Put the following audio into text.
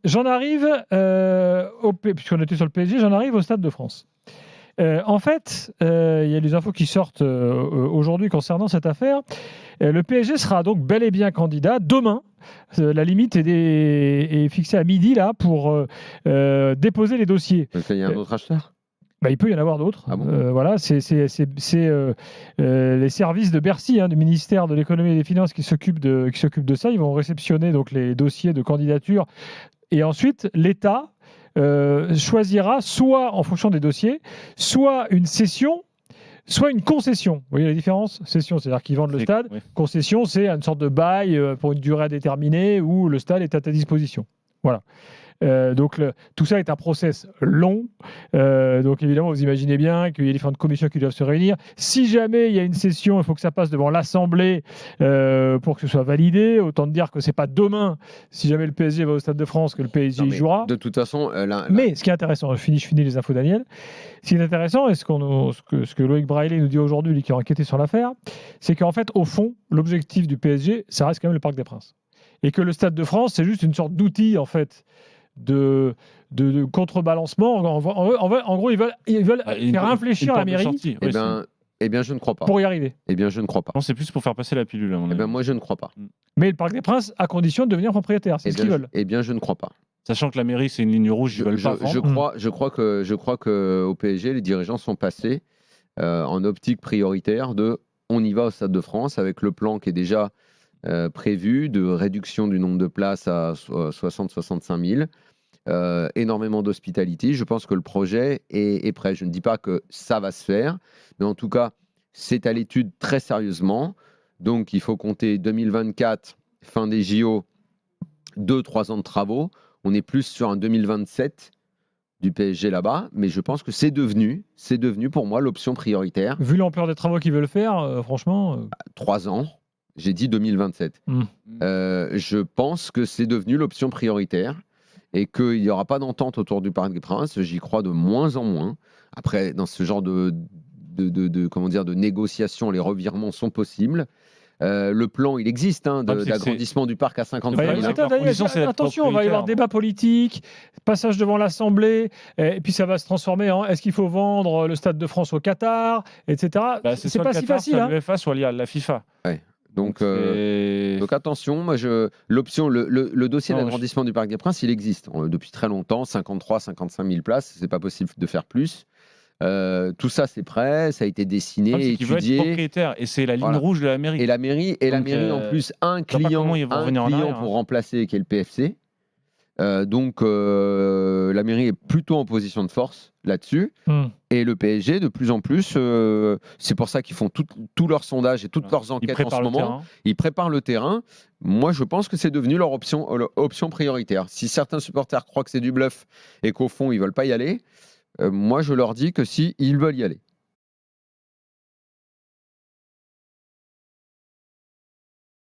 J'en arrive, puisqu'on était sur le PSG, j'en arrive au Stade de France. En fait, il y a des infos qui sortent aujourd'hui concernant cette affaire. Le PSG sera donc bel et bien candidat demain. La limite est fixée à midi là pour déposer les dossiers. Il y a un autre acheteur. Il peut y en avoir d'autres. Ah bon voilà, c'est les services de Bercy, du ministère de l'économie et des finances qui s'occupent de ça. Ils vont réceptionner donc les dossiers de candidature et ensuite l'État choisira soit en fonction des dossiers, soit une cession, soit une concession. Vous voyez la différence ? Cession, c'est-à-dire qu'ils vendent le stade. Oui. Concession, c'est une sorte de bail pour une durée déterminée où le stade est à ta disposition. Voilà. Donc tout ça est un process long. Donc évidemment, vous imaginez bien qu'il y a différentes commissions qui doivent se réunir. Si jamais il y a une session, il faut que ça passe devant l'Assemblée pour que ce soit validé. Autant dire que c'est pas demain, si jamais le PSG va au Stade de France, que le PSG y jouera. De toute façon, Mais ce qui est intéressant, je finis les infos Daniel. Ce qui est intéressant, et ce que Loïc Braillet nous dit aujourd'hui, lui qui a enquêté sur l'affaire, c'est qu'en fait, au fond, l'objectif du PSG, ça reste quand même le Parc des Princes. Et que le Stade de France, c'est juste une sorte d'outil, en fait, de contrebalancement. En gros, ils veulent faire réfléchir la mairie. Eh bien, je ne crois pas. Pour y arriver. Eh bien, je ne crois pas. Non, c'est plus pour faire passer la pilule, à mon avis. Moi, je ne crois pas. Mais le Parc des Princes, à condition de devenir propriétaire, c'est ce qu'ils veulent. Eh bien, je ne crois pas. Sachant que la mairie, c'est une ligne rouge, ils veulent pas prendre. Je crois que au PSG, les dirigeants sont passés en optique prioritaire de on y va au Stade de France avec le plan qui est déjà prévu de réduction du nombre de places à 60-65 000. Énormément d'hospitality. Je pense que le projet est prêt. Je ne dis pas que ça va se faire, mais en tout cas, c'est à l'étude très sérieusement. Donc, il faut compter 2024, fin des JO, 2-3 ans de travaux. On est plus sur un 2027 du PSG là-bas, mais je pense que c'est devenu pour moi l'option prioritaire. Vu l'ampleur des travaux qu'ils veulent faire, franchement... 3 ans, j'ai dit 2027. Je pense que c'est devenu l'option prioritaire et qu'il n'y aura pas d'entente autour du Parc des Princes. J'y crois de moins en moins. Après, dans ce genre de négociations, les revirements sont possibles. Le plan, il existe, d'agrandissement du parc à 50 000. Attention, on va y avoir débat politique, passage devant l'Assemblée, et puis ça va se transformer en est-ce qu'il faut vendre le Stade de France au Qatar, etc. C'est pas si facile. Soit l'UEFA, soit la FIFA. Ouais. Donc attention, moi le dossier d'agrandissement du Parc des Princes, il existe depuis très longtemps, 53-55 000 places, c'est pas possible de faire plus. Tout ça c'est prêt, ça a été dessiné, étudié. Qui veut être propriétaire et c'est la ligne rouge de la mairie. Et la mairie en plus un client pour remplacer qui est le PFC. Donc la mairie est plutôt en position de force là-dessus. Et le PSG, de plus en plus, c'est pour ça qu'ils font tous leurs sondages et toutes leurs enquêtes en ce moment. Ils préparent le terrain. Moi, je pense que c'est devenu leur option prioritaire. Si certains supporters croient que c'est du bluff et qu'au fond, ils ne veulent pas y aller, moi, je leur dis que si, ils veulent y aller.